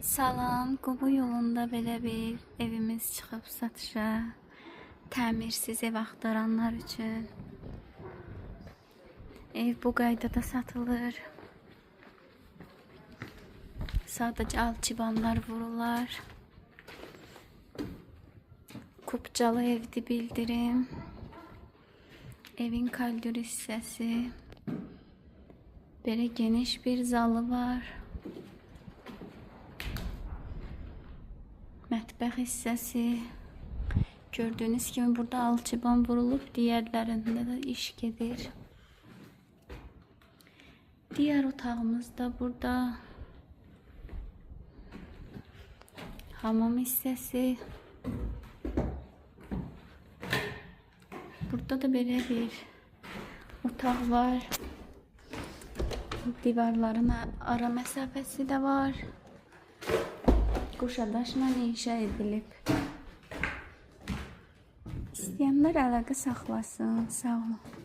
Salam, Qubu yolunda belə bir evimiz çıxıb satışa. Təmirsiz ev axtaranlar üçün. Ev bu qaydada satılır. Sadəcə alçıbanlar vurular. Kupcalı evdi bildirim. Evin kaldür hissəsi. Belə geniş bir zalı var. Mətbəx hissəsi. Gördüğünüz kimi burada alçıban vurulub, diğerlərində də iş gedir. Diğer otağımız da burada. Hamam hissəsi. Burada da belə bir otaq var. Divarların ara məsafəsi də var. Quşadaşla inşa edilib. İstəyənlər əlaqə saxlasın. Sağ olun.